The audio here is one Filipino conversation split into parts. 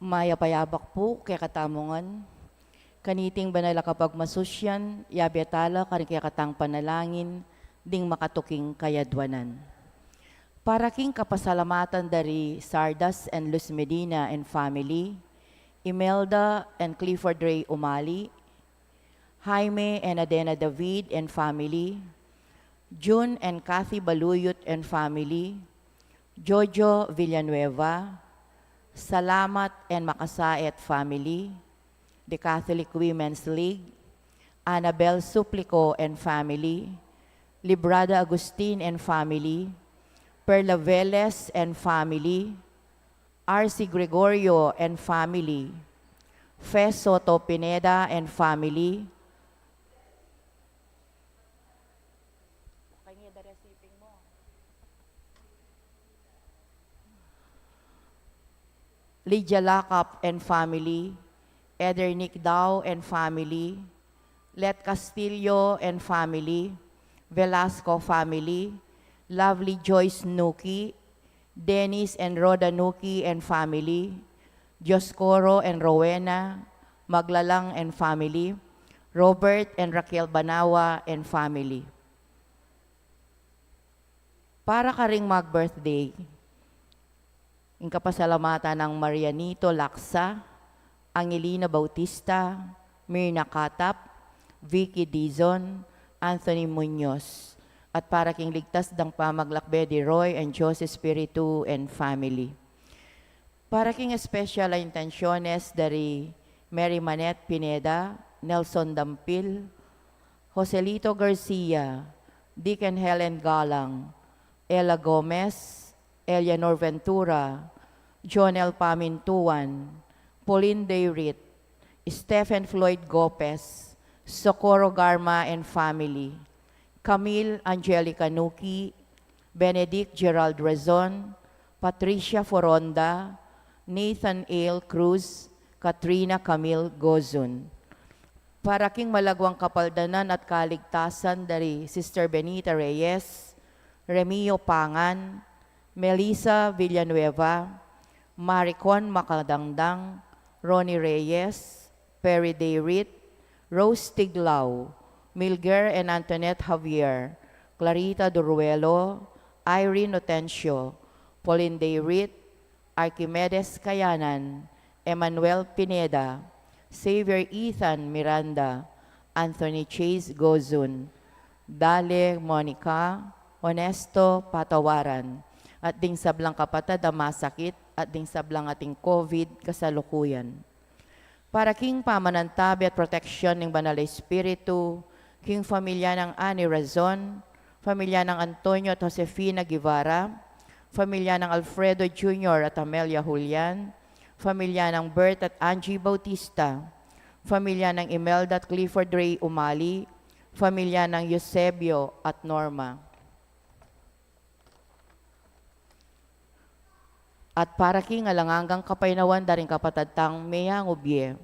Maya payabak po, kaya katamongan. Kaniting banala kapag masusyan, yabiatala karing kaya katang panalangin, ding makatuking kayadwanan. Para king kapasalamatan dari Sardas and Luz Medina and family, Imelda and Clifford Ray Umali, Jaime and Adena David and family, June and Kathy Baluyot and family, Jojo Villanueva, Salamat and Makasaet family, the Catholic Women's League, Annabel Suplico and family, Librada Agustin and family, Perla Velez and family, R.C. Gregorio and family, Fe Soto Pineda and family, Lydia Lacap and family, Eder Nick Dao and family, Let Castillo and family, Velasco family, Lovely Joyce Nuki, Dennis and Rhoda Nuki and family, Joscoro and Rowena, Maglalang and family, Robert and Raquel Banawa and family. Para ka ring mag-birthday, in kapasalamatan ng Marianito Laksa, Angelina Bautista, Mirna Katap, Vicky Dizon, Anthony Muñoz, at para king ligtas dang pamaglakbe di Roy and Jose Espiritu and family. Para king special intenciones dari Mary Manette Pineda, Nelson Dampil, Joselito Garcia, Deacon Helen Galang, Ella Gomez, Eleanor Ventura, Jonel Pamintuan, Pauline Dayrit, Stephen Floyd Gopez, Socorro Garma and family, Camille Angelica Nuki, Benedict Gerald Rezon, Patricia Foronda, Nathan Ale Cruz, Katrina Camille Gozun. Para king malagwang kapaldanan at kaligtasan dari Sister Benita Reyes, Remio Pangan, Melissa Villanueva, Maricon Makadangdang, Ronnie Reyes, Perry Dayrit, Rose Tiglao, Milger and Antoinette Javier, Clarita Duruelo, Irene Otencio, Pauline Dayrit, Archimedes Kayanan, Emmanuel Pineda, Xavier Ethan Miranda, Anthony Chase Gozun, Dale Monica, Honesto Patawaran, at ding sablang kapatid ang masakit, at ding sablang ating COVID kasalukuyan. Para king pamanantabi at proteksyon ng Banal na Espiritu, king familia ng Ani Razon, familia ng Antonio at Josefina Guevara, familia ng Alfredo Jr. at Amelia Julian, familia ng Bert at Angie Bautista, familia ng Imelda at Clifford Ray Umali, familia ng Eusebio at Norma. At para king alangangang kapaynawan daring kapatadtang Mea Ngubye,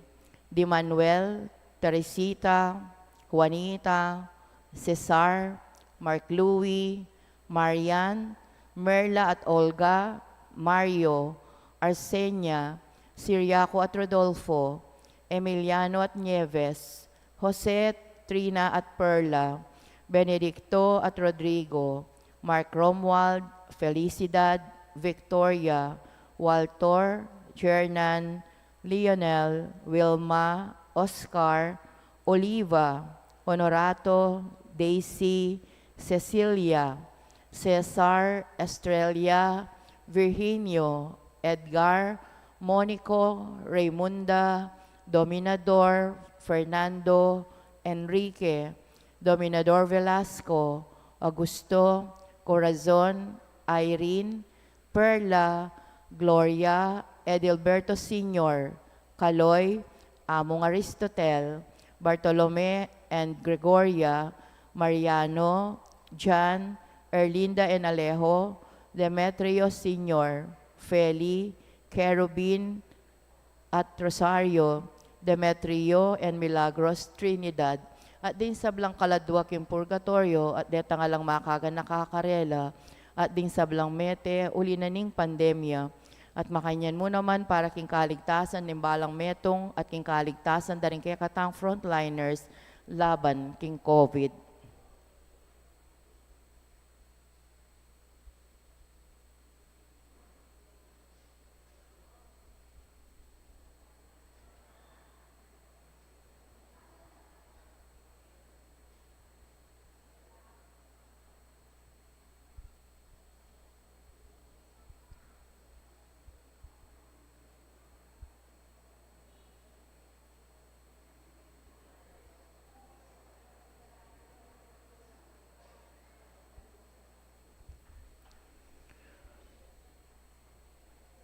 Di Manuel, Teresita, Juanita, Cesar, Mark Louie, Marian, Merla at Olga, Mario, Arsenia, Siriaco at Rodolfo, Emiliano at Nieves, Jose, Trina at Perla, Benedicto at Rodrigo, Mark Romuald, Felicidad, Victoria, Walter, Jernan, Lionel, Wilma, Oscar, Oliva, Honorato, Daisy, Cecilia, Cesar, Estrella, Virginio, Edgar, Monico, Raymunda, Dominador, Fernando, Enrique, Dominador Velasco, Augusto, Corazon, Irene, Perla, Gloria, Edilberto Sr., Caloy, Among Aristotel, Bartolome and Gregoria, Mariano, John, Erlinda and Alejo, Demetrio Sr., Feli, Kerubin at Rosario, Demetrio and Milagros Trinidad, at din sa blang kaladwak yung purgatorio, at deta nga lang makagan nakakarela, at din sa blang mete, uli na ning pandemya, At makanyan mo naman para king kaligtasan ng balang metong at king kaligtasan daring kaya katang frontliners laban king COVID.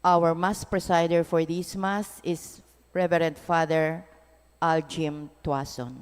Our Mass presider for this Mass is Reverend Father Aljim Tuason.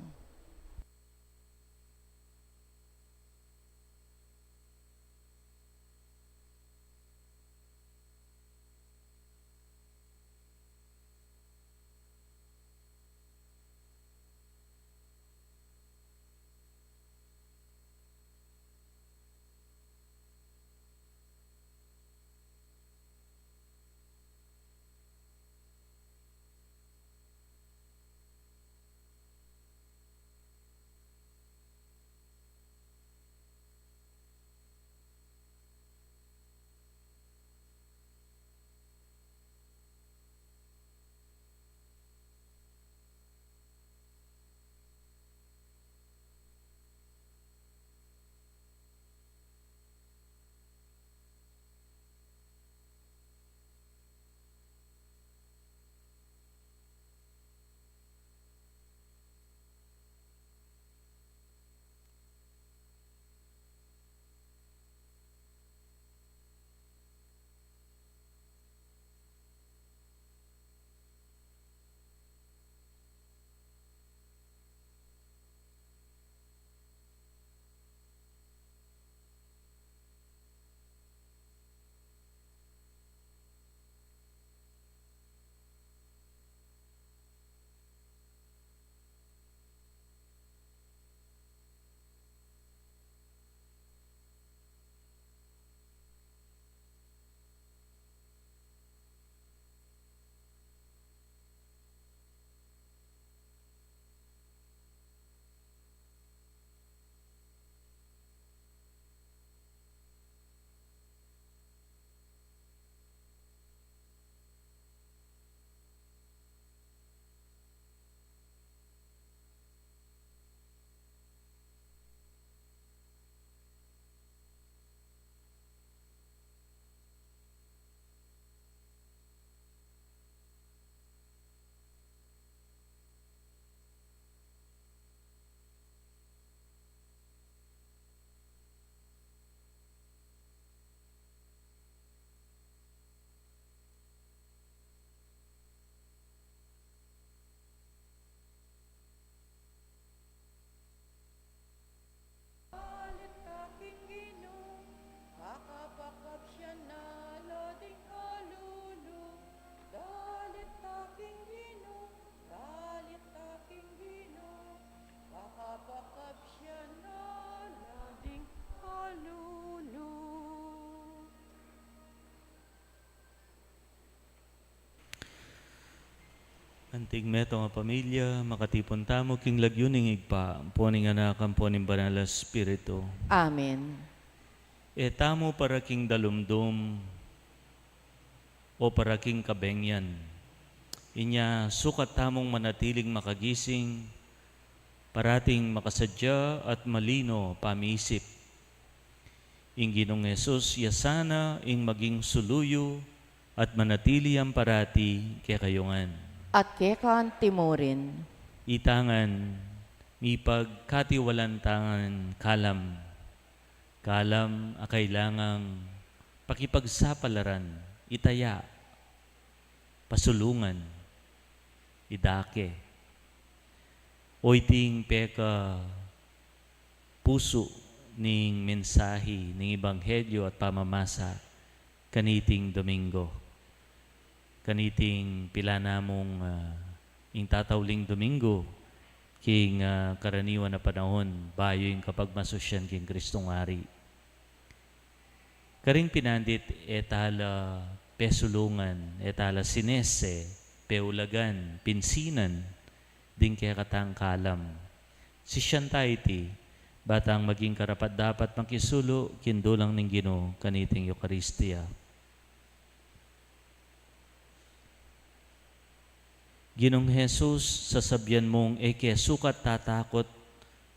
Antig meto nga pamilya, makatipon tamo king lagyuning igpa, poning anak ang poning banal na Espiritu. Amen. E tamo para king dalumdum o para king kabengyan. Inya sukat tamong manatiling makagising, parating makasadya at malino pamisip. Ing Ginong Hesus, yasana ing maging suluyo at manatili ang parati kaya kayungan. At kekan timurin. Itangan, mipagkatiwalantangan kalam. Kalam a kailangang pakipagsapalaran, itaya, pasulungan, idake. O iting peka puso ning mensahe ning Ebanghelyo at pamamasa kaniting Domingo. Kaniting pila namong ing tatawling Domingo king karaniwan na panahon bayo yung kapag masusyan king Kristong Ari. Karing pinandit etala pesulungan, etala sinese, peulagan, pinsinan, ding kaya katang kalam. Si Shantaiti, batang maging karapat dapat makisulo, kindulang ning Ginoo kaniting Eucharistia. Ginong Jesus, sasabyan mong eke sukat tatakot,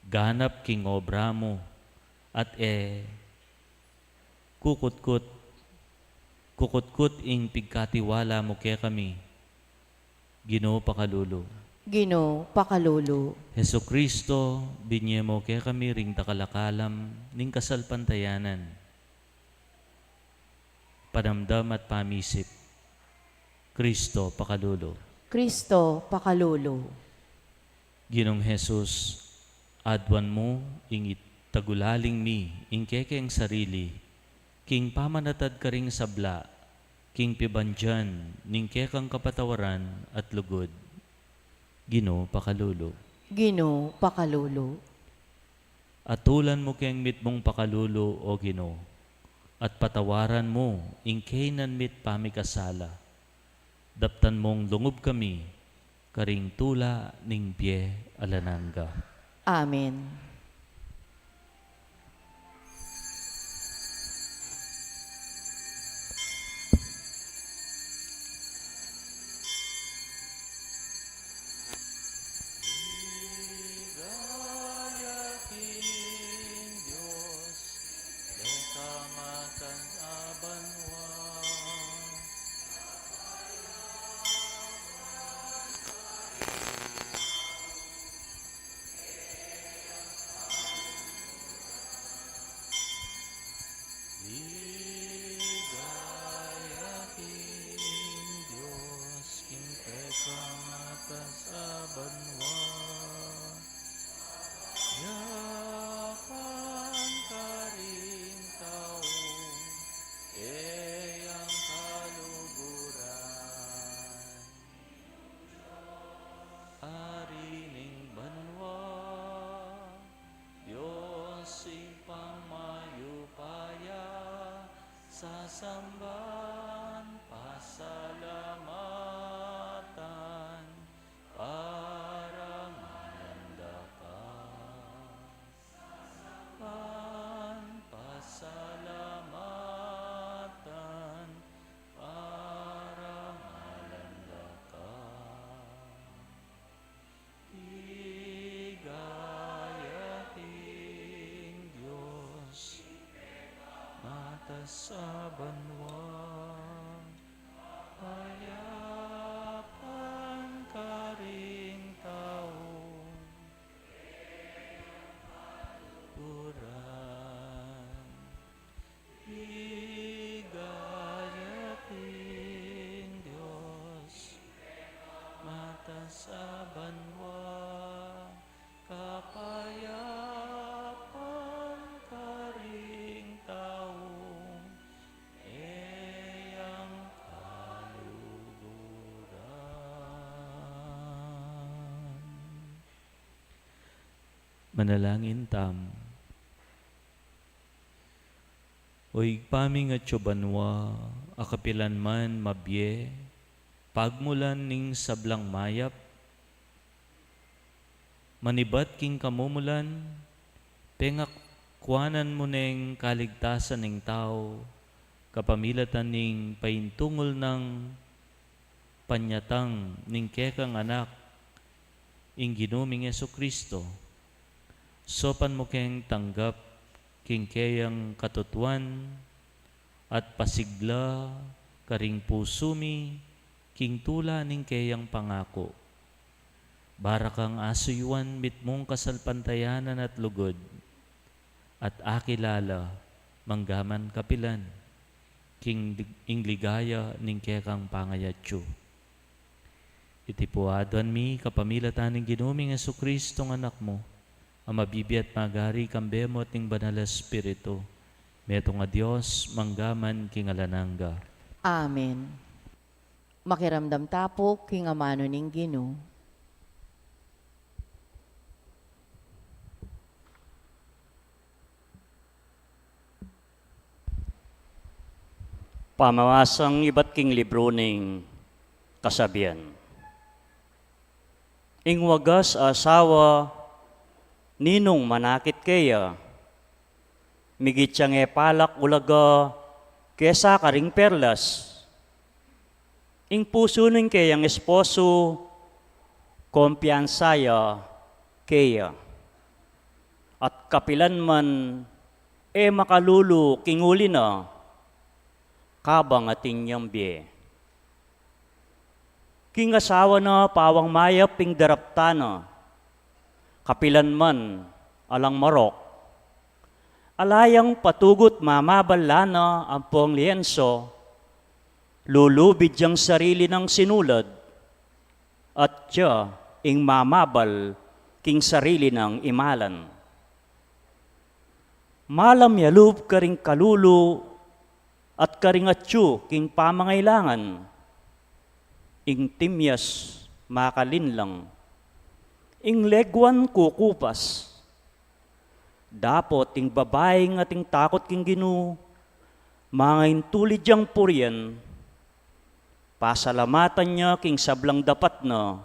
ganap king obra mo, at kukutkut ing pigkatiwala mo kaya kami, Ginoo pakalulo. Ginoo, pakalulu. Heso Kristo, binye mo kaya kami ring takalakalam ning kasalpantayanan, panamdam at pamisip. Kristo pakalulo. Kristo, pakalulu. Ginong Jesus, adwan mo ing itagulaling mi, ing kekeng sarili, king pamanatad ka ring sabla, king pibandyan, ning kekang kapatawaran at lugod. Ginoo pakalulo. Ginoo, pakalulu. Atulan mo keng mitmong pakalulo o Ginoo, at patawaran mo ing kainan mit pamikasala. Daptan mong lungob kami, karing tula ning biye alananga. Amen. Sasamban, pasalamatan, para manda ka. Pasalamatan, para malanda ka. Higayating Diyos, mata sa banwa, hayapan ka ring taong puran. Higayating Diyos, mata sa banwa, kapayapan ka ring taong iyang kaluguran. Manalangin tam. Oy paming at banwa, akapilan man mabye, pagmulan ning sablang mayap, manibat king kamumulan, pengak kuanan mo ning kaligtasan ning tao, kapamilatan ning paintungol ng panyatang ning kekang anak, ing ginuming Yesu Kristo. Sopan mo keng tanggap, king kayang katutuan, at pasigla, karing pusumi, king tula ning kayang pangako. Barakang asuyuan mitmong kasalpantayanan at lugod, at akilala, manggaman kapilan, king ingligaya ning kekang pangayatyo. Itipuadan mi kapamilatan ning ginuming Yesu Kristo ng anak mo, ang mabibiyat magari kambemo at ning banal na Espiritu, meto nga Diyos, manggaman king alananga. Amen. Makiramdam tapok, king amano ning Ginoo. Pamawasang iba't king libro ng kasabihan. Ing wagas asawa, ninong manakit kaya, migit siyang palak ulaga, kesa karing perlas. Ing puso ng kayang esposo, kumpiyansaya kaya. At kapilan man, makalulu kinguli na, kabang ating yambye. King asawa na pawang mayap ping daraptana, kapilan man alang marok, alayang patugot mamabalana ang pong lienso, lulubid yang sarili ng sinulad, at siya ing mamabal king sarili ng imalan. Malam yalub karing kalulu, at karingatsu king pamangailangan, ing timyas makalinlang, ing legwan kukupas, dapot ing babaeng ating takot king Ginu, mga intulid yang purian, pasalamatan niya king sablang dapat na,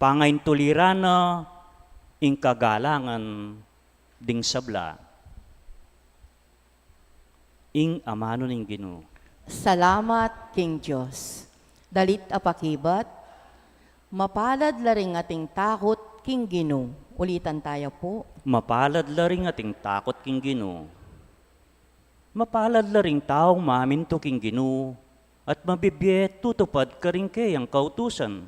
pangaintulira na, ing kagalangan ding sabla. Ing amano ning Ginoo. Salamat, King Diyos. Dalit apakibat, mapalad laring ating takot, King Ginoo. Ulitan tayo po. Mapalad laring ating takot king Ginoo. Mapalad laring taong maminto king Ginoo, at mabibye tutupad karing kayang kautusan.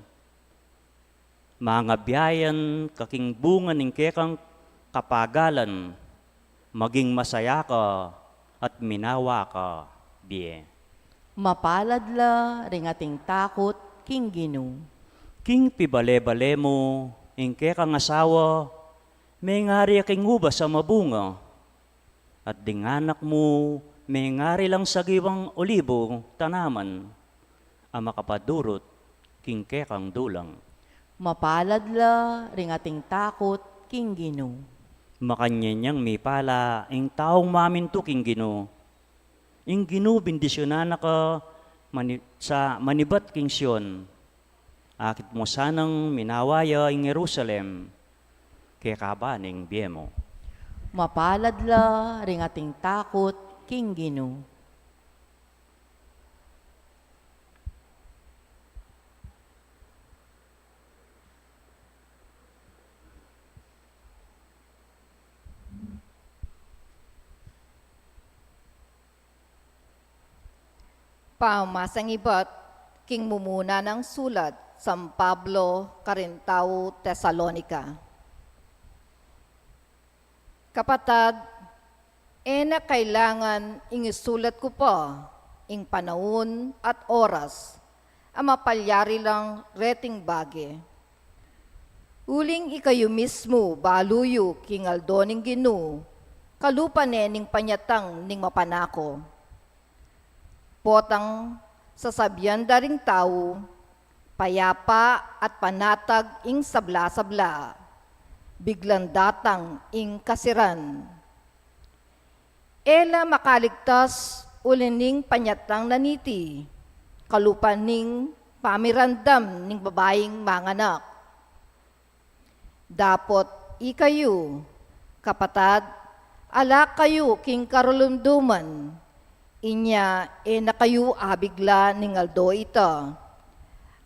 Mga biyayan kaking bunga ning kekang kapagalan, maging masaya ka, at minawa ka, biye. Mapalad la ring ating takot, King Ginoo. King pibale-bale mo, ingke kang asawa, may ngari aking hubas sa mabunga, at dinganak mo, may ngari lang sa giwang olibo, tanaman, ang makapadurot, king kekang dulang. Mapalad la ring ating takot, King Ginoo. Makanyanyang may pala, ing taong maminto king Ginoo. Ing Ginoo bindisyonan ka sa manibat king Sion. Akit mo sanang minawaya ing Jerusalem, kaya kabaning biyemo. Mapalad la ring ating takot, King Ginoo. Pamasangibat, king mumuna ng sulat, San Pablo, Carintao, Tesalonica. Kapatad, na kailangan ingisulat ko pa, ing panahon at oras, ang mapalyari lang reting bage. Uling ikayo mismo, baluyo, king Aldo ning Ginoo, kalupanen ning panyatang ning mapanako. Potang sasabihan daring tao, payapa at panatag ing sabla-sabla, biglang datang ing kasiran. Ela makaligtas ulining panyatang naniti, kalupan ning pamirandam ning babaeng manganak. Dapot ikayo, kapatad, ala kayo king karulunduman, inya nakayu abigla ning Aldo ita,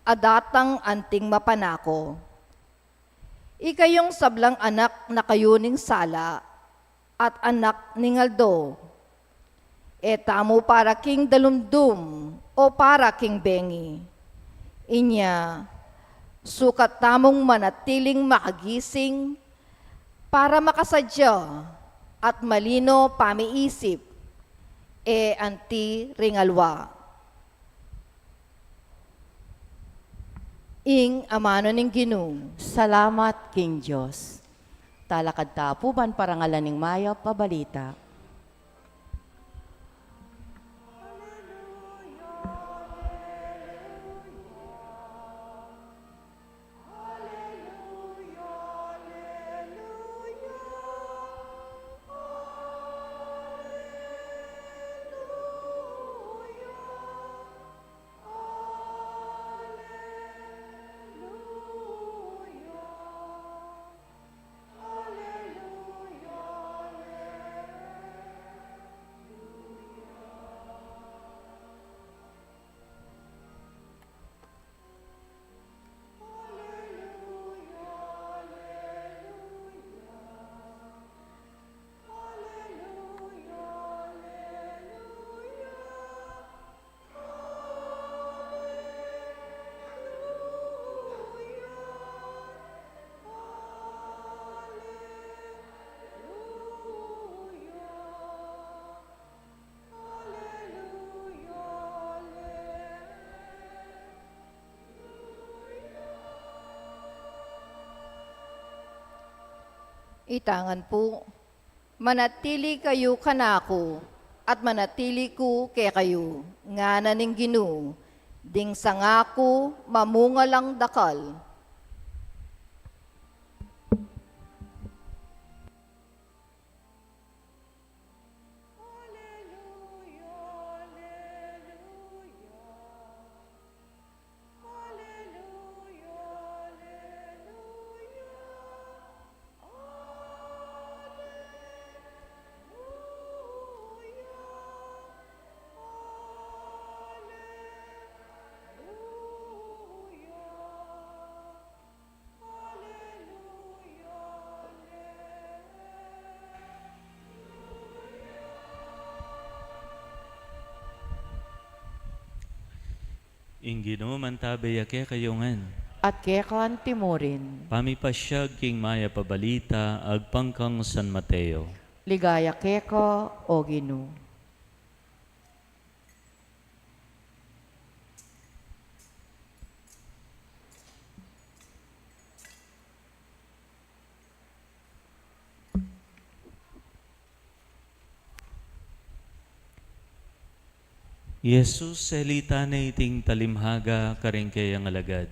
adatang anting mapanako. Ikayong sablang anak na kayo ning sala, at anak ning Aldo. Tamo para king dalumdum, o para king bengi. Inya, sukat tamong manatiling makagising, para makasadya, at malino pamiisip, anti ringalwa. Ing amano ning Ginoo. Salamat, King Diyos. Talakad tapuban parangalan ning Maya pabalita. Itangan po, manatili kayo kanako, at manatili ko kay kayo, nga naning Ginoo, ding sangako mamungalang dakal. Ingino mantabay ake kayongan. At kekan timorin. Pamipasyag king maya pabalita agpangkang San Mateo. Ligaya keko o Ginoo. Yesus selita na iting talimhaga karengkay ang alagad.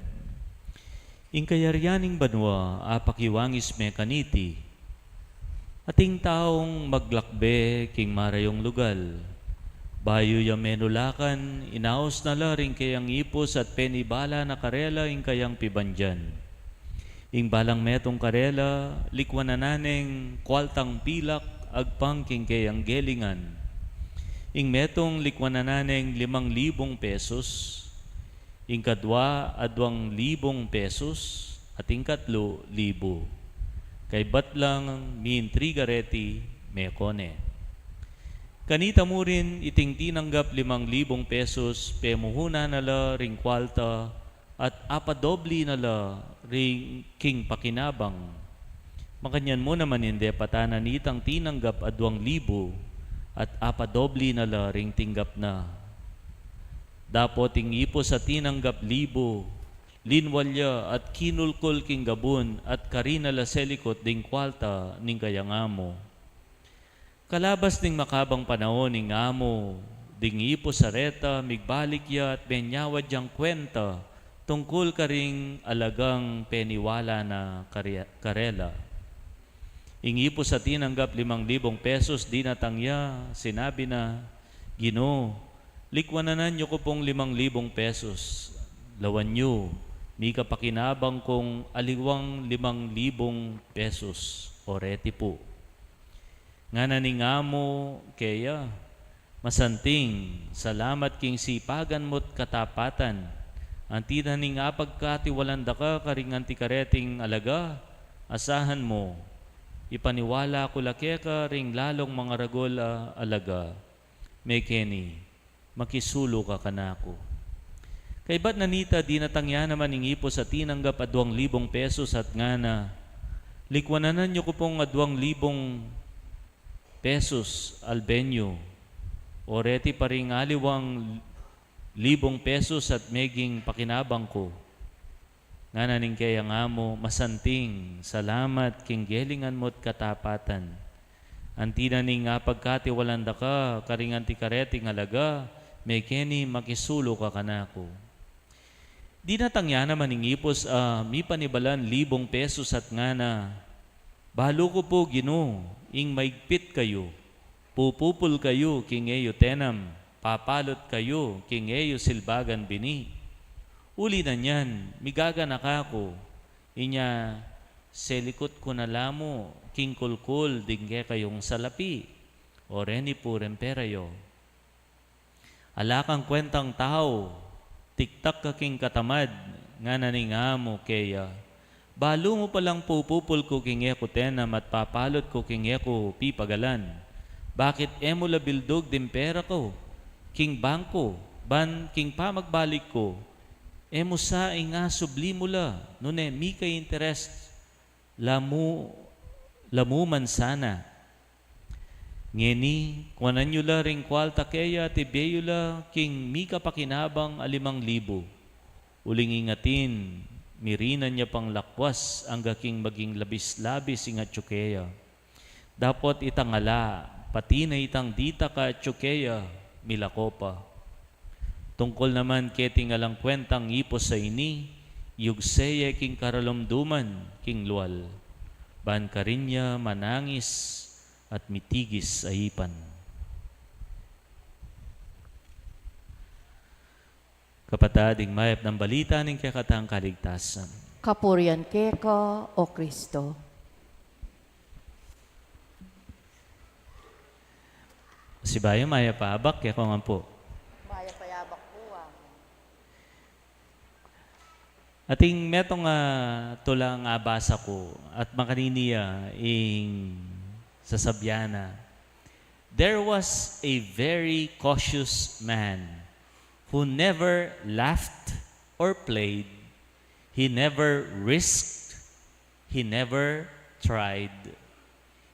Ingkayaryaning banwa apakiwangis me kaniti. Ating taong maglakbe king marayong lugal. Bayo ya menulakan, inaos na la rin kayang ipos at penibala na karela ing kayang pibandyan. Ing balang metong karela, likwanananeng kwaltang pilak agpang king kayang gelingan. Ing metong likwanananeng 5,000 pesos, ing kadwa 2,000 pesos, at ing katlo 1,000. Kay batlang miintrigareti mekone. Kanita mo rin iting tinanggap 5,000 pesos, pemuhuna nala ring kwalta, at apadobli nala ring king pakinabang. Makanyan mo naman hindi patanan itang tinanggap 2,000, at apadobli na la ring tinggap na. Dapo ting ipo sa tinanggap 1,000, linwalya at kinulkol king gabun at karina la selikot ding kwalta ning kayang amo. Kalabas ning makabang panahon ning amo, ding ipo sa reta, migbalik ya at benyawad yang kwenta, tungkol karing alagang peniwala na karela. Ingi po sa tinanggap 5,000 pesos, di natangya, sinabi na, Ginoo, likwanan nyo ko pong 5,000 pesos. Lawan nyo, mi kapakinabang kong aliwang 5,000 pesos. Oreti po. Nga naninga mo, kaya, masanting, salamat king sipagan mo't katapatan. Anti naninga pagkatiwalanda ka, karing antikareting alaga, asahan mo, ipaniwala ko lakeka ring lalong mga ragol alaga. Mekeni, makisulo ka kanako. Kay ba't nanita di natangya naman ingipo sa tinanggap 2,000 pesos at nga na, likwanan nyo ko pong 2,000 pesos albenyo. Oreti pa ring aliwang 1,000 pesos at meging pakinabang ko. Nga naning kaya nga mo, masanting, salamat, king gelingan mo't katapatan. Anti na ning nga pagkatiwalanda ka, karing antikareting alaga, may keni makisulo ka kanako. Di natangya naman ning ipos, mi panibalan 1,000 pesos at nga na, balo ko po Ginoo, ing maigpit kayo, pupupul kayo, king eyo tenam, papalot kayo, king eyo silbagan bini. Uli na niyan, migaganak ako, inya selikot ko na lamo, king kulkul, dingge kayong salapi, o reni purem perayo. Alakang kwentang tao, tiktak ka king katamad, nga naninga mo kaya, balo mo palang pupupul ko king eko tenam at papalot ko king eko pipagalan. Bakit emo labildog din pera ko, king bangko, ban king pamagbalik ko, emo sa inga subli mula, nune mi kay interest, lamu man sana. Ngeni, kuanan nyo la ring kwalta kaya tibeyo la king mi kapakinabang 5,000. Uling ingatin, Mirinan niya pang lakwas ang gaking maging labis-labis inga tsukeya. Dapat itangala, pati na itang dita ka tsukeya, milakopa. Tungkol naman keting alang kwentang ipos sa ini, yugseye king karalomduman king lual. Ban karinya manangis at mitigis aipan. Kapatading mayap ng balita ng kakatang kaligtasan. Kapurian keka, O Kristo. Si bayo maya paabak, kaya ko nga po. Maya payabak po Ating metong tulang basa ko at makaniniya ing sasabyana. There was a very cautious man who never laughed or played. He never risked. He never tried.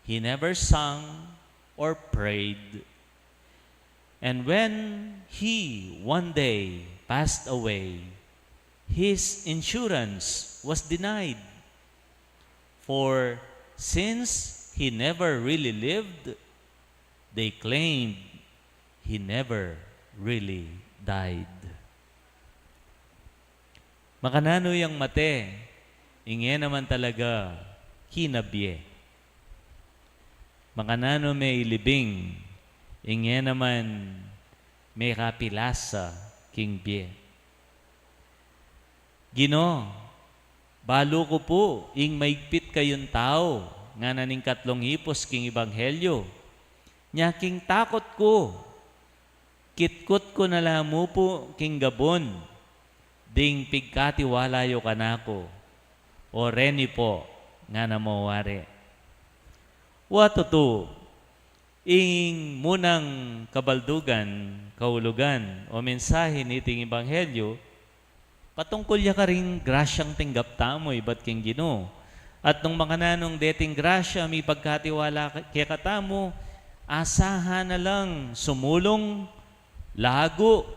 He never sung or prayed. And when he one day passed away, his insurance was denied. For since he never really lived, they claimed he never really died. Makanano yung mate, ingye naman talaga kinabye. Makanano may ilibing, ingye naman may kapilasa king bye. Gino, balo ko po, ing maigpit kayong tao, nga naning katlong hipos king ebanghelyo. Nya king takot ko, kitkot ko na lamo po king gabon, ding pigkatiwalayo kanako, o reni po, nga namawari. Wato to, ing munang kabaldugan, kaulugan, o mensahe niting ebanghelyo, patungkol ya ka rin grasyang tinggap tamoy, ba't king Ginoo? At nung mga nanong deting grasya, may pagkatiwala kaya katamo, asahan na lang, sumulong, lago,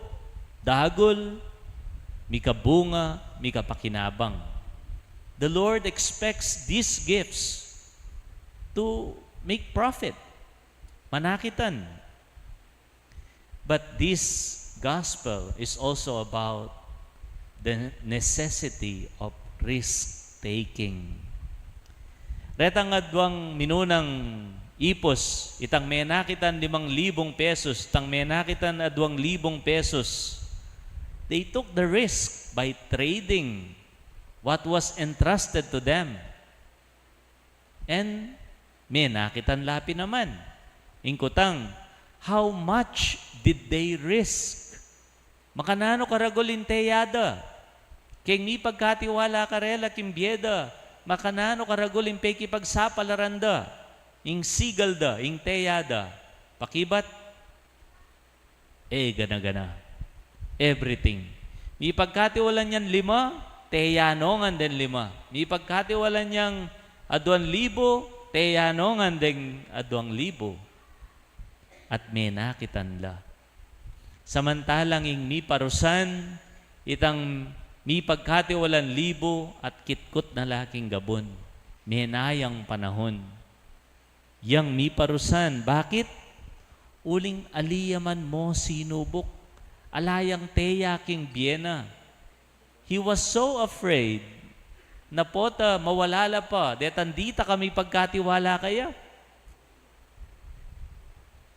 dagol, may kabunga, may kapakinabang. The Lord expects these gifts to make profit, manakitan. But this gospel is also about the necessity of risk-taking. Retang adwang minunang ipos, itang menakitan 5,000 pesos, itang menakitan adwang 1,000 pesos. They took the risk by trading what was entrusted to them. And menakitan lapi naman. Ingkutang, how much did they risk? Makanano karagolin teyada? Keng mi pagkatiwala karela kimbyeda, makanano karagolin peki pagsapalaranda, ing sigalda, ing teyada, pakibat, gana-gana. Everything. Mi pagkatiwalan niyan 5, teyanongan din 5. Mi pagkatiwalan niyang 2,000, teyanongan din 2,000. At menakitan la. Samantalang ing mi parusan, itang mi pagkatiwalan 1,000 at kitkot na laking gabon. Menayang panahon. Yang mi parusan, bakit? Uling aliyaman mo sinubok. Alayang teya king Biena. He was so afraid na pota mawalala pa. Detandita kami pagkatiwala kaya.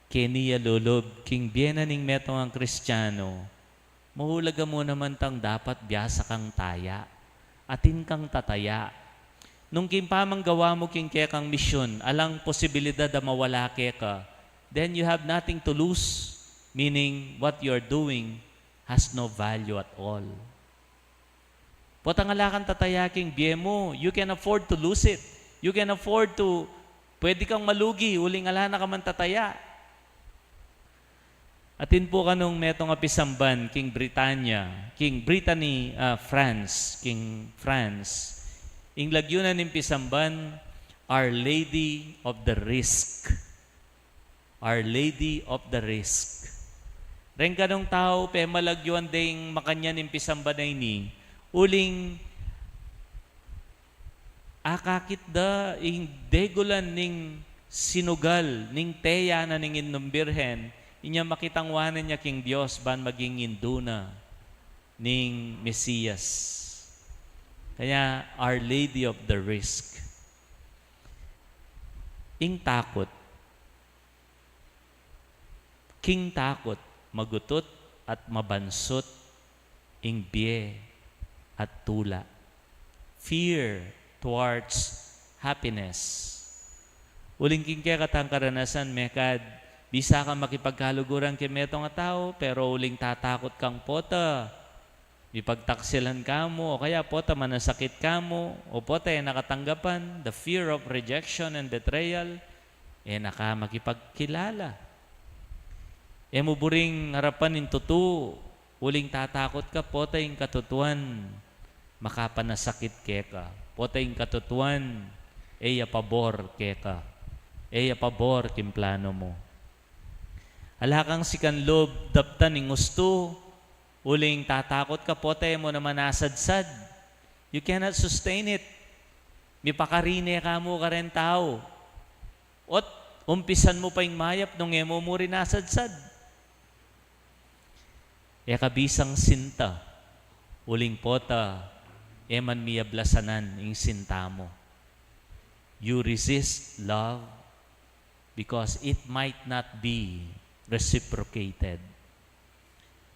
Keniya lolob, king Biena ning metong ang Kristiyano, mahulaga mo naman tang dapat biyasa kang taya, atin kang tataya. Nung kimpamang gawa mo king kaya kang misyon, alang posibilidad na mawala kaya ka, then you have nothing to lose, meaning what you're doing has no value at all. Potangala kang tataya king biye mo, you can afford to lose it. You can afford to, pwede kang malugi, uling ala na ka man tataya. Atin po kanong metong apisamban, King Britannia, King Brittany, France, King France. Ing lagyunan ng pisamban, Our Lady of the Risk. Our Lady of the Risk. Ren ka nung tao, pe malagyuan ding makanya ng pisamban na ini, uling akakit da ing degulan ning sinugal, ning teya na ning inumbirhen, inya makitangwanan niya king Dios ban maging induna ning Mesiyas. Kaya Our Lady of the Risk. Ing takot, king takot, magutot at mabansot, ing biye at tula. Fear towards happiness. Uling king kaya katang karanasan, mekad, bisa ka makipagkaluguran kay metong nga tao, pero uling tatakot kang pota. Ipagtaksilan ka mo, o kaya pota manasakit ka mo, o pota nakatanggapan, the fear of rejection and betrayal, naka makipagkilala. Muburing harapan in tutu, uling tatakot ka, pota yung katutuan, makapanasakit keka. Pota yung katutuan, pabor keka. Pabor kimplano mo. Alakang si kanlob, daptan ng gusto, uling tatakot ka, pote mo naman nasadsad. You cannot sustain it. Mipakarine ka mo ka rin tao. Ot, umpisan mo pa yung mayap nung emo mo rin nasadsad. Kabisang sinta, uling pota, man miyablasanan yung sinta mo. You resist love because it might not be reciprocated.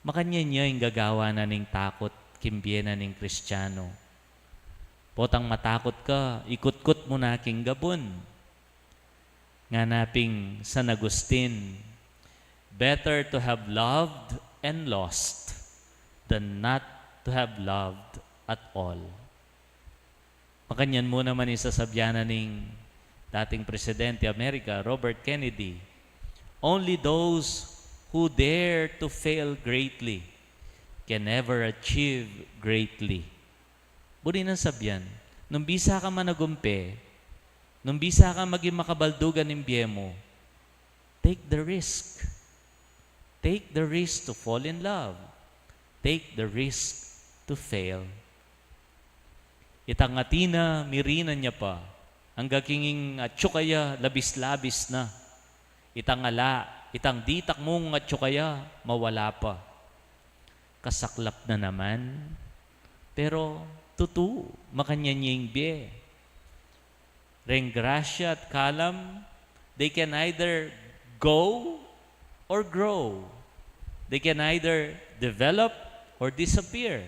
Makanya niya yung gagawa na ning takot, kimbiyena ning Kristiyano. Potang matakot ka, ikut-kut mo na king gabon. Nga naping San Agustin, better to have loved and lost than not to have loved at all. Makanyan mo naman isasabyanan ning dating Presidente Amerika, Robert Kennedy, only those who dare to fail greatly can never achieve greatly. Buri nang sabyan, nung bisa ka managumpe, nung bisa ka maging makabaldugan ng biye mo, take the risk. Take the risk to fall in love. Take the risk to fail. Itang atina, mirina niya pa, ang gakinging atsukaya, labis-labis na. Itang ala, itang ditak mong atsukaya, mawala pa. Kasaklap na naman, pero tutu, makanyanying biye. Rengrasya at kalam, they can either go or grow. They can either develop or disappear.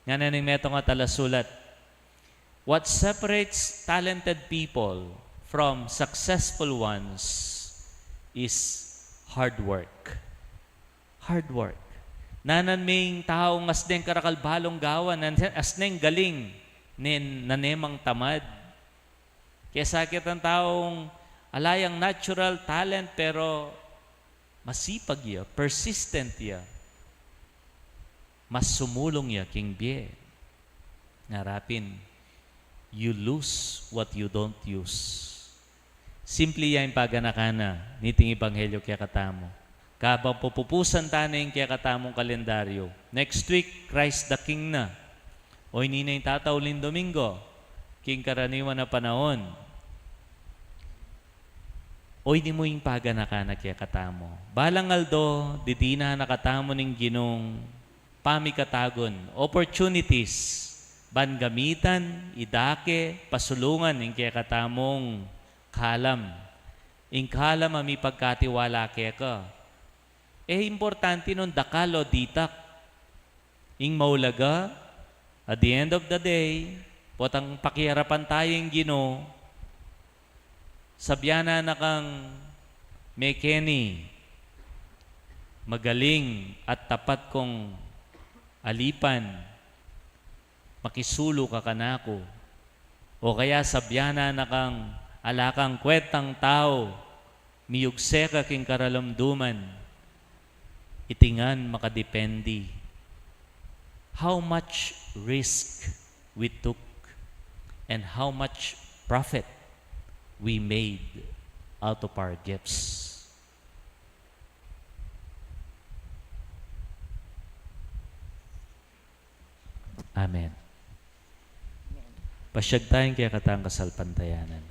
Nga na ning meto nga talasulat, what separates talented people from successful ones is hard work. Hard work. Nanan ming tao ng asneng karakalbalong gawan, asneng galing, nanemang tamad. Kaya sakit ang taong alayang natural talent pero masipag ya, persistent ya. Mas sumulong ya king biye. Ngarapin, you lose what you don't use. Simpli yan paganakana, niting Ebanghelyo kaya katamo. Kabang pupupusan taning kaya katamong kalendaryo. Next week, Christ the King na. O hindi na yung tatawlin Domingo, king karaniwan na panahon. O hindi mo yung paganakana kaya katamo. Balang aldo, didina nakatamo ning ginong pamikatagon, opportunities, bangamitan, idake, pasulungan, ing kaya katamong kalam. Ing kalam ami pagkatiwala kaya ka. Importante nun dakalo ditak. Ing maulaga, at the end of the day, potang pakiharapan tayong Ginoo, sabyana na kang mekeni, magaling at tapat kong alipan, makisulo ka kanako. O kaya sabyana na kang alakang kwetang tao, miyugse ka king karalamduman, itingan makadependi. How much risk we took and how much profit we made out of our gifts. Amen. Pasyag tayong kaya katang kasalpantayanan.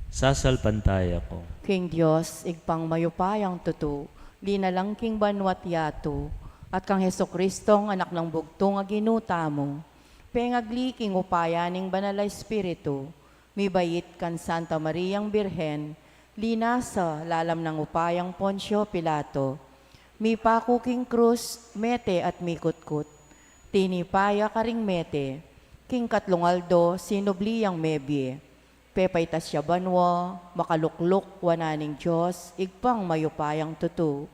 Sasalpantaya ko. King Diyos, igpang mayupayang tutu, di na lang king banwat yato, at kang Heso Kristong anak ng bugtong aginuta mo, pengagli king upayaning banal Espiritu, mi bayit kan Santa Mariang Birhen, linasa lalam ng upayang Poncio Pilato, mi paku king krus, mete at mikutkut, tinipaya karing mete, king katlungaldo, sinubliyang mebye, pepaytas siya banwa, makalukluk wananing Diyos, igpang mayupayang tutu.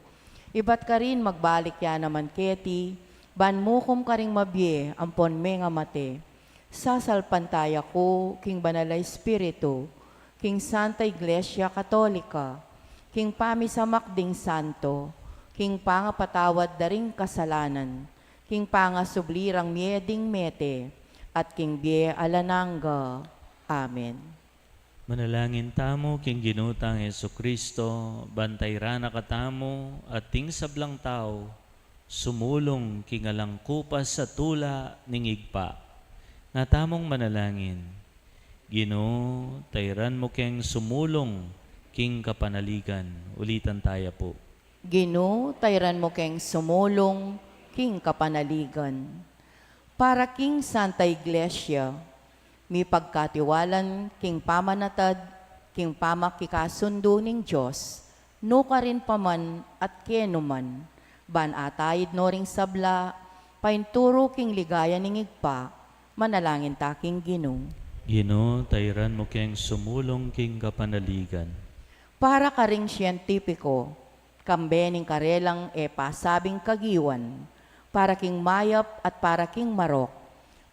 Ibat ka rin magbalik ya naman keti, banmukom ka rin mabye, ampon me nga mate. Sasalpantaya ko, king banala Espiritu, king Santa Iglesia Katolika, king pamisamakding santo, king pangapatawad daring kasalanan, king pangasublirang mieding mete, at king bie alananga. Amen. Manalangin tamo, king ginutang Heso Kristo, bantay rana katamo, at ting sablang tao, sumulong king alang kupas sa tula ning igpa. Nga tamong manalangin, Ginoo, tayran mo keng sumulong king kapanaligan. Ulitan tayo po. Ginoo, tayran mo keng sumulong, king kapanaligan. Para king Santa Iglesia, mi pagkatiwalan king pamanatad, king pamakikasundo ning Diyos, no ka rin paman at kenuman, ban atayid no ring sabla, painturo king ligaya ning igpa, manalangin ta king Ginoo. Ginoo, tayran mo keng sumulong king kapanaligan. Para ka ring siyentipiko, kambening karelang pasabing kagiwan, para king mayap at para king marok,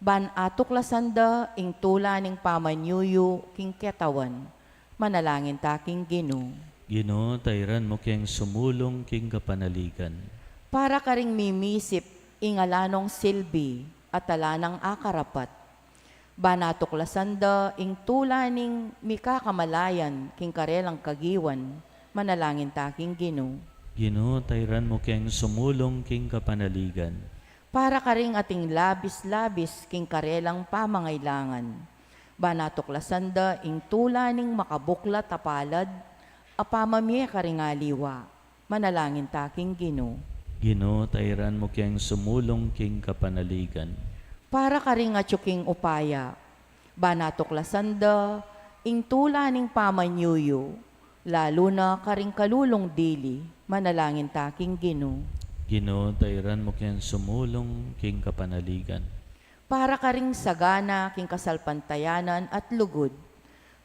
ban atuklasanda ing tula ning pamanyuyo king ketawan, manalangin ta king Ginoo. Ginoo, tayran mo keng sumulong king kapanaligan. Para ka ring mimisip ing alanong silbi at talanang akarapat, ban atuklasanda ing tula ning mikakamalayan king karelang kagiwan, manalangin ta king Ginoo. Ginoo, tayran mo keng sumulong king kapanaligan. Para ka ring ating labis-labis king karelang pamangailangan. Banatuklasanda ing tula ning makabuklat apalad, apamamye ka ring aliwa. Manalangin ta king Ginoo. Ginoo, tayran mo keng sumulong king kapanaligan. Para ka ring atsuking upaya. Banatuklasanda ing tula ning pamanyuyo, lalo na ka ring kalulong dili. Manalangin ta king Ginoo. Ginoo, tayran mo keng sumulong king kapanaligan. Para ka ring sagana king kasalpantayanan at lugod.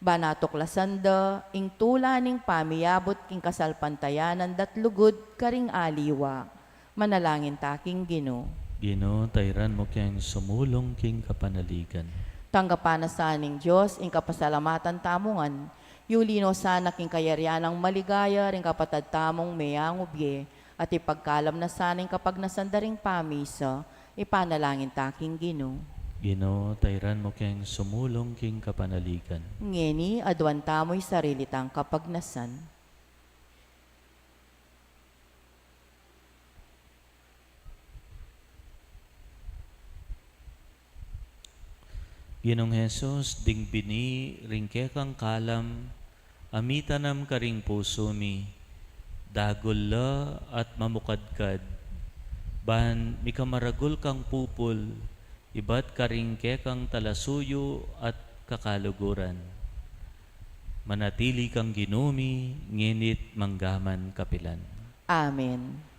Banatuklasanda ing tula ning pamiyabot king kasalpantayanan dat lugod karing aliwa. Manalangin ta king Ginoo. Ginoo, tayran mo keng sumulong king kapanaligan. Tanggapan na sa ning Diyos ing kapasalamatan tamungan. Yulino sana king kayaryanang maligaya ring kapatad tamong mayangubye, at ipagkalam na saning kapag nasandaring pamisa, ipanalangin ta king Ginoo. Ginoo, tayran mo keng sumulong king kapanaligan. Ngeni, adwan tamo'y sarili tang kapagnasan. Ginong Jesus, ding bini, ringke kang kalam, amitanam karing puso mi, dagol la at mamukadkad, ban mikamaragol kang pupul, ibat karingke kang talasuyo at kakaluguran. Manatili kang ginumi, nginit manggaman kapilan. Amen.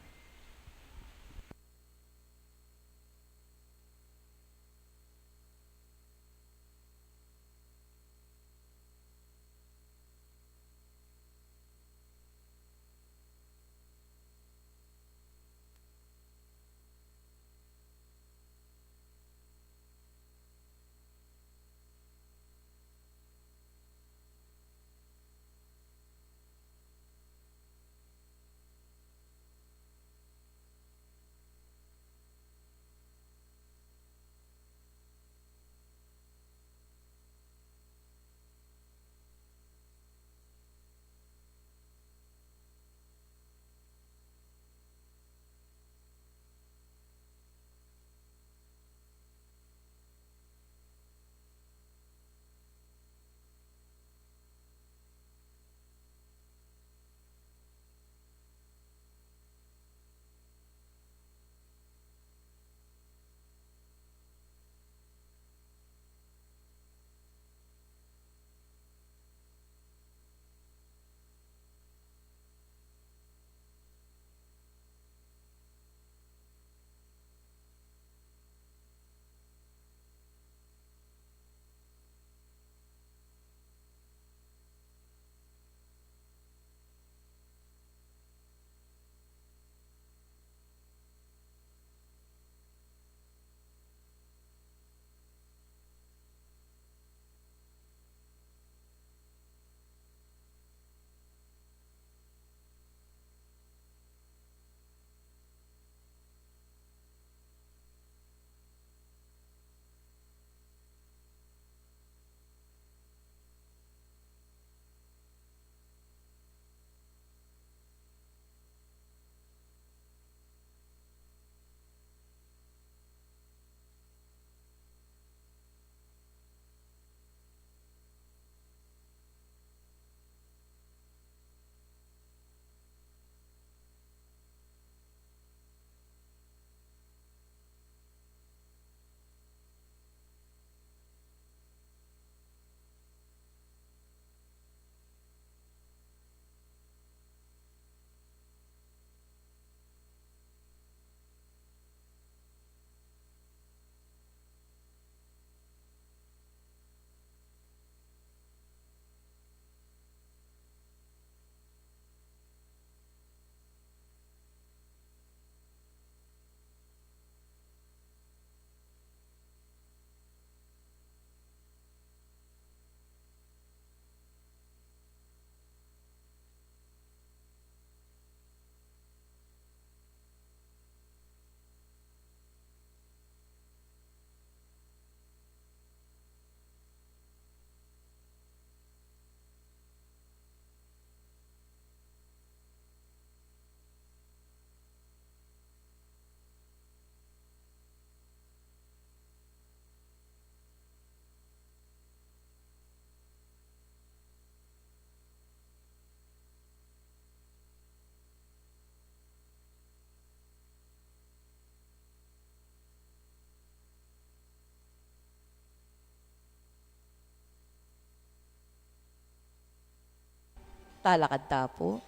talakad tapo.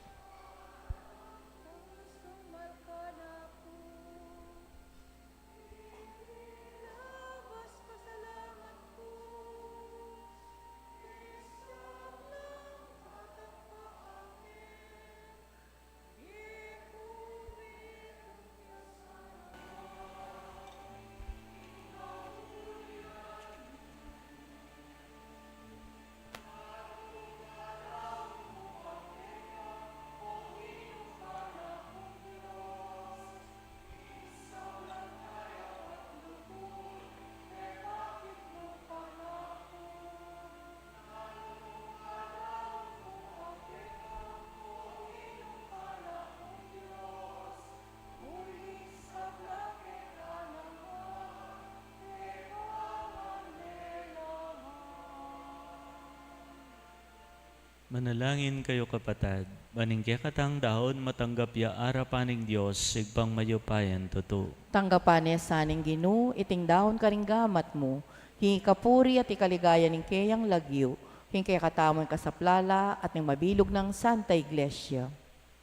Manalangin kayo kapatad, maningke katang dahon matanggap ya arapaning Diyos, sigpang mayupayan totoo. Tanggapan niya saning Ginoo, iting dahon ka ring gamat mo, hingi kapuri at ikaligaya ning kayang lagyo, hingi kaya katamon kasaplala at ning mabilog ng Santa Iglesia.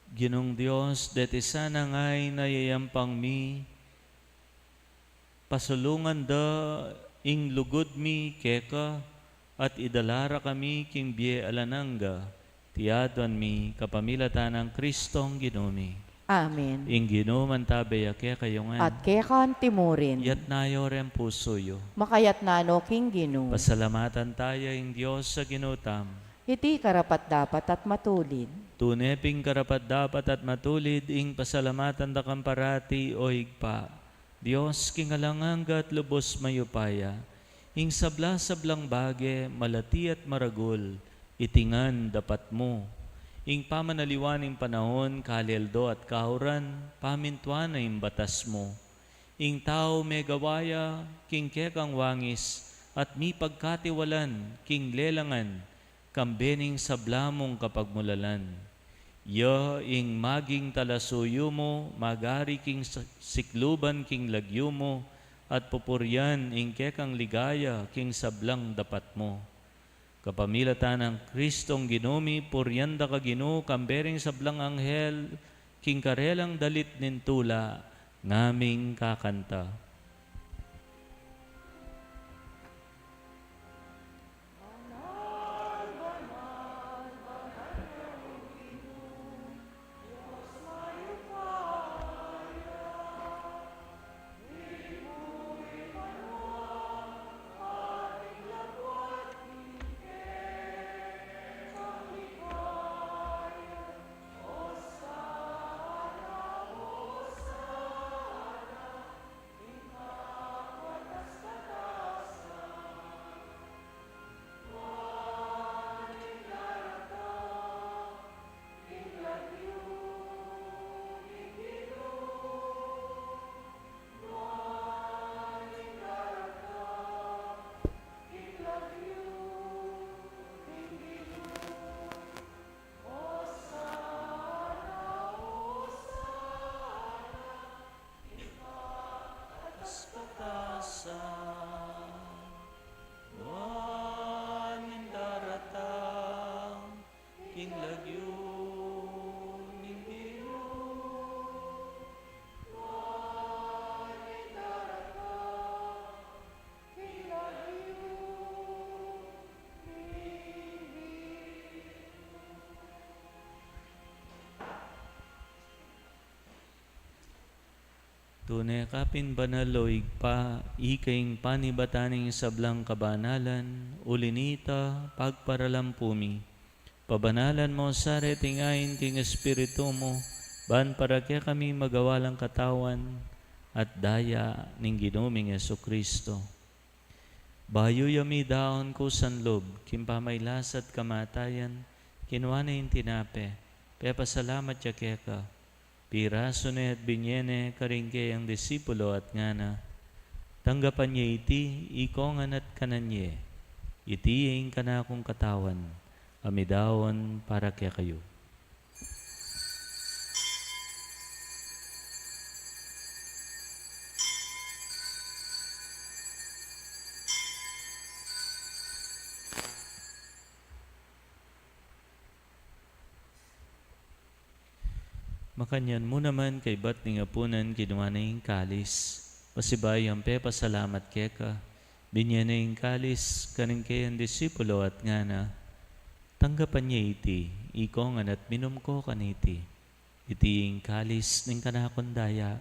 Ginong Diyos, deti sana ngay nayayampang mi, pasulungan da ing lugod mi keka, at idalara kami king biye alananga, tiyaduan mi kapamilatan ng Kristong Ginoomi. Amen. Ing Ginoo man tabaya kaya kayongan, At kaya kan timurin, yat nayo rem pusoyo. makayat nano king Ginoo. Pasalamatan tayo ing Diyos sa ginutam. Iti karapat dapat at matulid. Tuneping karapat dapat at matulid ing pasalamatan da kamparati o higpa. Diyos kingalanganga at lubos mayupaya. Ing sabla-sablang bage, malati at maragol, itingan dapat mo. Ing pamanaliwaning panahon, kaleldo at kahuran, pamintuan na ing batas mo. Ing tao may gawaya, king kekang wangis, at mi pagkatiwalan, king lelangan, kambening sablamong kapagmulalan. Ya ing maging talasuyo mo, magari king sikluban king lagyo mo, at pupuryan ing kekang ligaya king sablang dapat mo. Kapamilatan ng Kristong Ginoomi, puryanda ka Ginoo, kambering sablang anghel, king karelang dalit nintula, ngaming kakanta. Tunay kapin banaloig pa, ikaing panibataning sablang kabanalan, ulinita, pagparalampumi. Pabanalan mo sa retingain king Espiritu mo, ban para kaya kami magawalang katawan, at daya ning Ginooming Jesucristo. Bayo yami daon ko sanlob, kimpamaylasat kamatayan, kinuha na yung tinape, pepa salamat ya keka. Piraso na at binyene karingke ang disipulo at ngana. Tanggapan niya iti, ikongan at kananye. Iti yung kanakong katawan. Amidawon para kaya kayo. Makanyan mo naman kay bat ni ngapunan kinuha na yung kalis. Pasibay ang pepa salamat keka. Binyan na yung kalis kaning kay ang disipulo at nga na. Tanggapan niya iti, ikongan at minum ko kaniti. Iti yung kalis ning kanakon daya.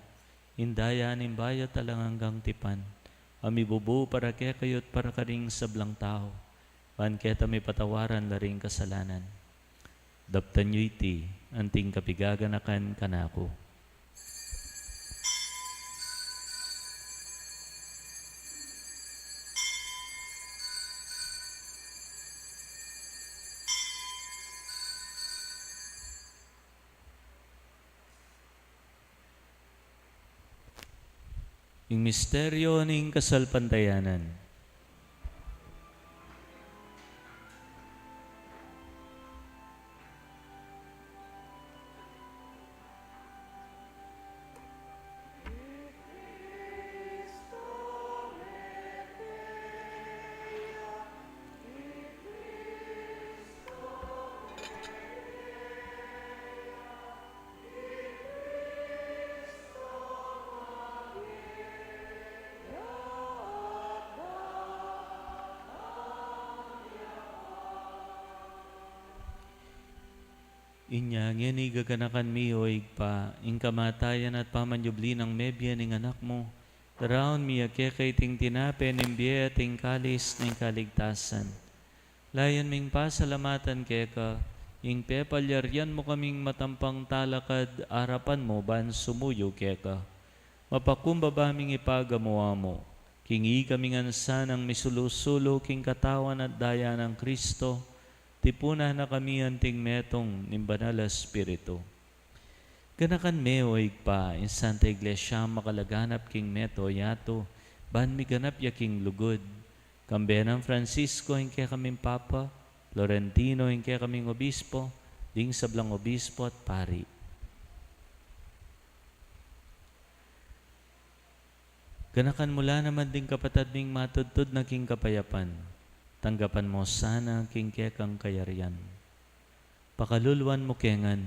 Indaya ning bayat talang hanggang tipan. Amibubu para kaya kayo't para karing sablang tao. Pan keta may patawaran laring kasalanan. Daptan nyo iti, anting kapigaganakan kanako. Yung misteryo ning kasalpantayanan. Inya, ngeni gaganakan mi o igpa, ing kamatayan at pamanyubli ng mebya ning anak mo. Daraon mi akekay ting tinape ning biya ting kalis ning kaligtasan. Layan ming pasalamatan keka, ing pepalyaryan mo kaming matampang talakad, arapan mo ban sumuyo keka. Mapakumbaba ming ipagamuha mo, kingi kaming ansa ng misulusulo king katawan at daya ng Kristo, tipuna na kami anting metong nimbanal Espiritu. Ganakan me o igpa, in Santa Iglesia makalaganap king meto yato, ban mi ganap yaking lugod. Kambenang Francisco hinke kaming Papa, Florentino hinke kaming Obispo, ding sablang Obispo at Pari. Ganakan mula naman ding kapatad ming matudtod na king kapayapan. Tanggapan mo sana king kekang kayarian. Pakaluluan mo kengan,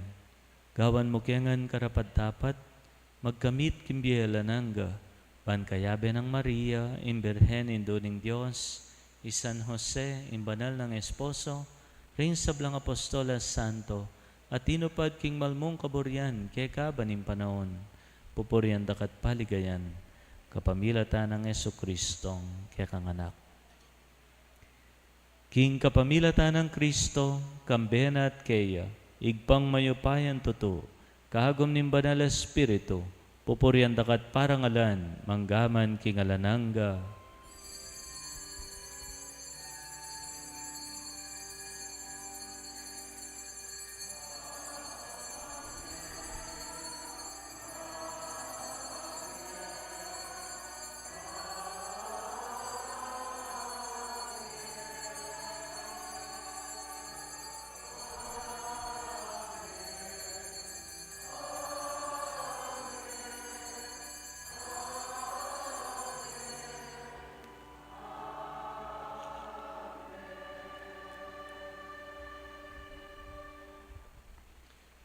gawan mo kengan karapat-dapat, magkamit kimbiyela nangga, ban kayabe ng Maria, imberhen induning Diyos, San Jose, imbanal ng Esposo, rin sablang Apostolas Santo, at tinupad king malmong kaburian, keka banim panahon, pupurian dakat paligayan, kapamilatan ng Jesucristong kekang anak. King kapamilatan ng Kristo, kambena at keya, igpang mayupayan tuto, kahagom ning banal Espiritu, pupurian dakat parangalan, manggaman king alanangga.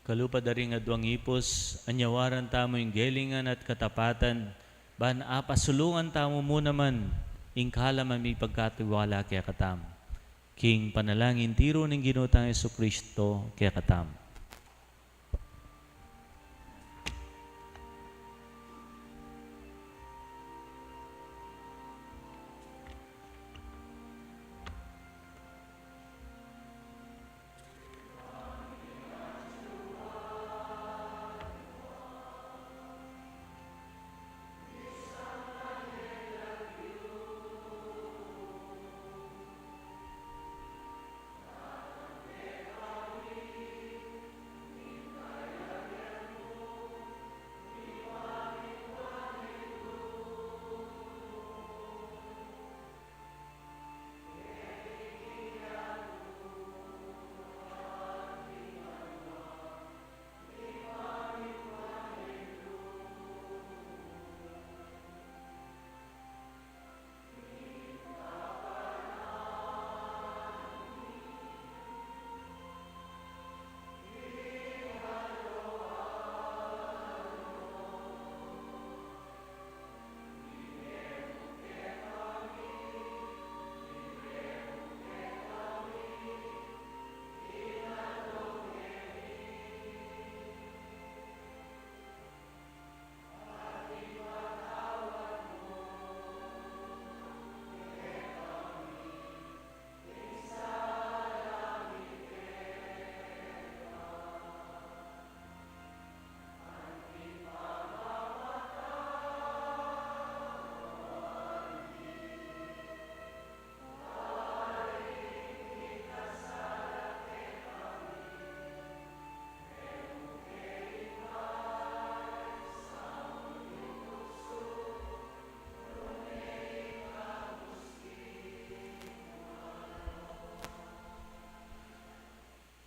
Kalupad ring adwang ipos, anyawaran tamo yung gelingan at katapatan, ban apasulungan tamo mo naman, ingkala mami pagkatiwala kaya katam. King panalangin tiro ng ginutang Jesucristo kaya katam.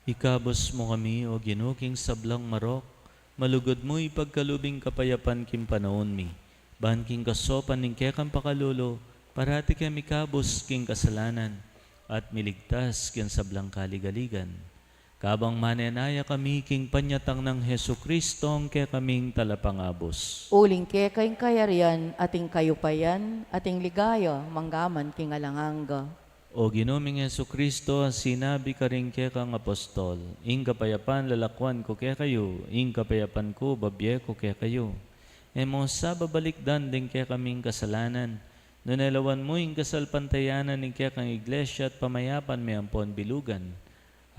Ikabos mo kami, o ginuking sablang marok, malugod mo ipagkalubing kapayapan kim panahon mi. Ban king kasopan ning kekang pakalulo, parati kami kabos king kasalanan, at miligtas kin sablang kaligaligan. Kabang manenaya kami king panyatang ng Heso Kristong kaya kaming talapangabos. Uling ke kayong kayarian, ating kayupayan, ating ligaya, manggaman king alanganga. O ginoming Heso Kristo, sinabi ka rin kaya kang apostol, ing kapayapan lalakwan ko kaya kayo, ing kapayapan ko babye ko kaya kayo. Emo sa babalikdan din kaya kaming kasalanan, nunelawan mo ing kasalpantayanan ing kaya kang iglesia at pamayapan may ampon bilugan.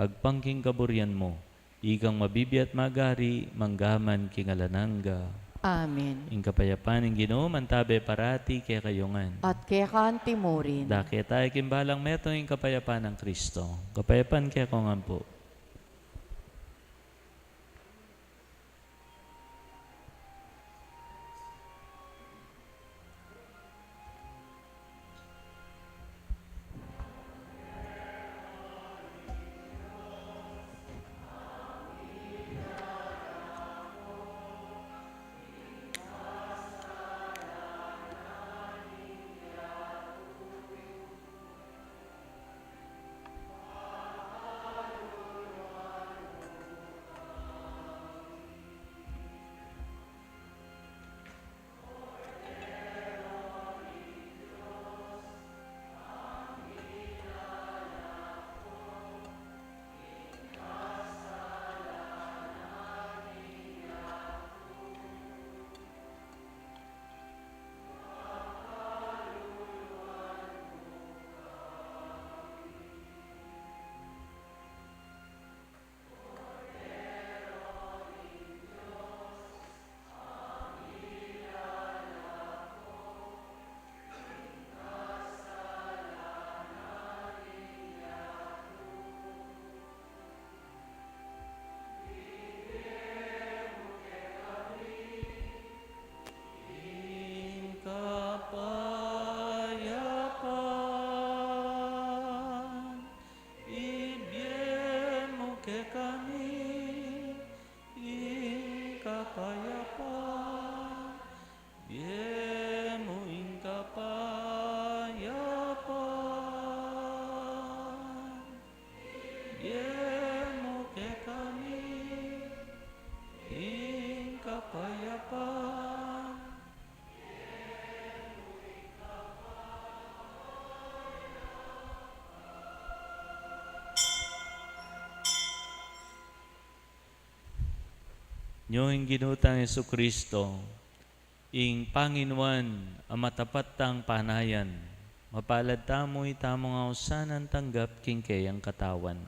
Agpangking kaburyan mo, ikang mabibi at magari, manggaman king alananga. Amen. Ing kapayapan ing Ginoo mantabe parati kaya kayongan. At kaya kaan timurin. Dake tayo kimbalang meto ing kapayapan ng Kristo. Kapayapan kaya kongan po. Kapayapan, ibigay mo kay kami. Ing kapayapan, ibigay mo ing kapayapan. Ibigay mo kay kami. Ing kapayapan. Nyoing ginutang Yesu Kristo, ing Panginoon ang matapat tang panayan, mapalad tamo'y tamong ausanan tanggap king kayang katawan.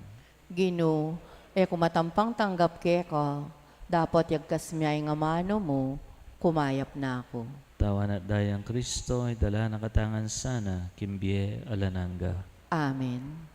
Gino, kumatampang tanggap ke ka, dapat yagkas miyay nga mano mo, kumayap na ako. Tawan at dayang Kristo ay dala na katangan sana, kimbye alananga. Amen.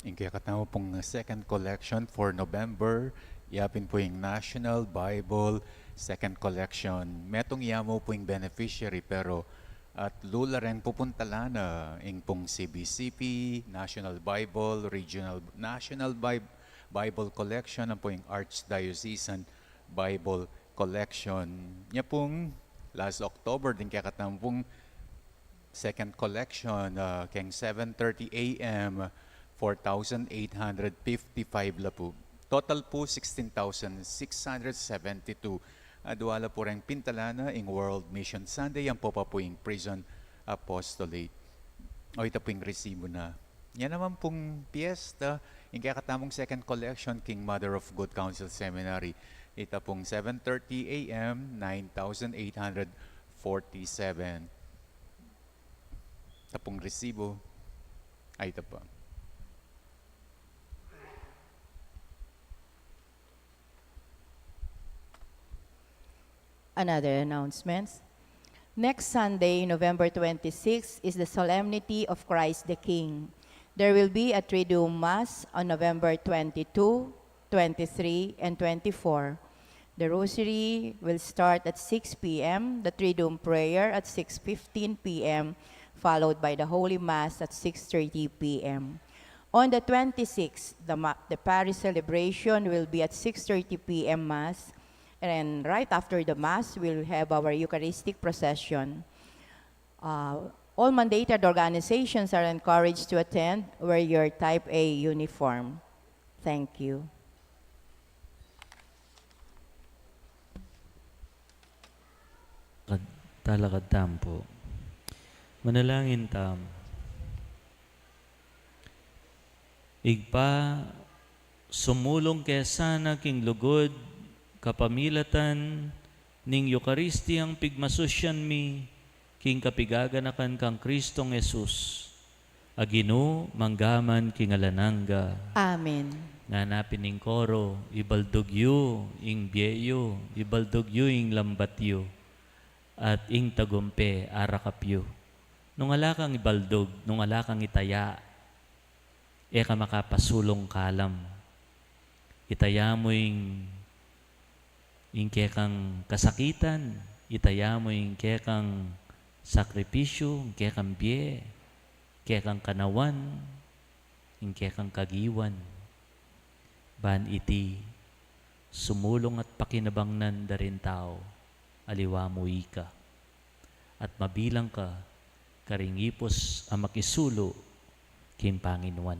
Yung kaya katamo pong second collection for November, yapin po yung National Bible second collection. Metong yamo po yung beneficiary pero at lula rin pupuntala na yung pong CBCP, National Bible, National Bible Collection, ang po yung Archdiocesan Bible Collection. Niya pong last October din kaya katamo pong second collection, keng 7:30 a.m., 4,855 la po. Total po 16,672. Duwala po rin pintalana in World Mission Sunday. Yan po pa po yung Prison Apostolate. O ito po yung resibo na. Yan naman pong piyesta. Yung kaya katamong second collection, King Mother of Good Counsel Seminary. Ito pong 7:30 a.m., 9,847. Ito pong resibo. Ay, ito po. Another announcements. Next Sunday, November 26, is the Solemnity of Christ the King. There will be a Triduum Mass on November 22, 23, and 24. The Rosary will start at 6 p.m., the Triduum Prayer at 6:15 p.m., followed by the Holy Mass at 6:30 p.m. On the 26th, the Paris celebration will be at 6:30 p.m. Mass, and right after the Mass, we'll have our Eucharistic procession. All mandated organizations are encouraged to attend. Wear your Type A uniform. Thank you. Talakad tampo. Manalangin tam. Igpa, sumulong kesana king lugod, kapamilatan, ning Eucharistiyang pigmasusyan mi, king kapigaganakan kang Kristong Jesus. Agino, manggaman king alananga. Amen. Nganapin ning koro, ibaldugyo, ing bieyo, ibaldugyo, ing lambatyo, at ing tagumpe, arakapyo. Nung alakang ibaldog, nung alakang itaya, ka makapasulong kalam. Itaya mo ing kekang kasakitan, itaya mo yung kekang sakripisyo, yung kekang biye, kekang kanawan, yung kekang kagiwan. Ban iti, sumulong at pakinabangnan da rin tao, aliwa mo ika. At mabilang ka, karingipos ang makisulo, king Panginoon.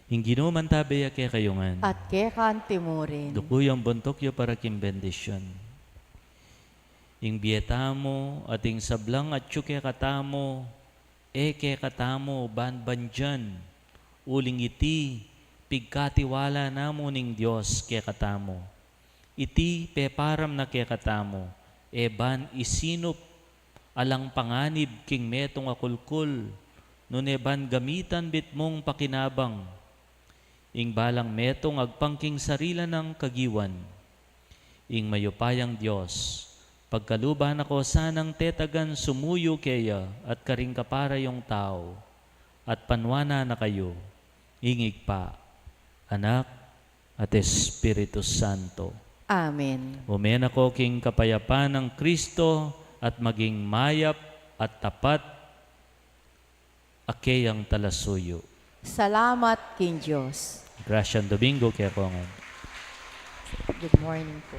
Yung ginuman tabaya kaya kayungan. At kekan timurin. Dukuyang buntok yo para kim bendisyon. Ing bieta mo at ing sablang at kaya katamo, kaya katamo banban uling iti, pigkatiwala namo ning Diyos kaya katamo. Iti peparam na kaya katamo, ban isinop alang panganib king metong akulkul, nun ban gamitan bit mong pakinabang, ing balang metong agpangking sarila ng kagiwan, ing mayupayang Diyos, pagkaluban ako sanang tetagan sumuyo kaya at karing kapara yung tao, at panwana na kayo, ingig pa, Anak at Espiritu Santo. Amen. Umen ako king kapayapaan ng Kristo at maging mayap at tapat akeyang talasuyo. Salamat king Diyos. Gracias Domingo kaya ko nga. Good morning po.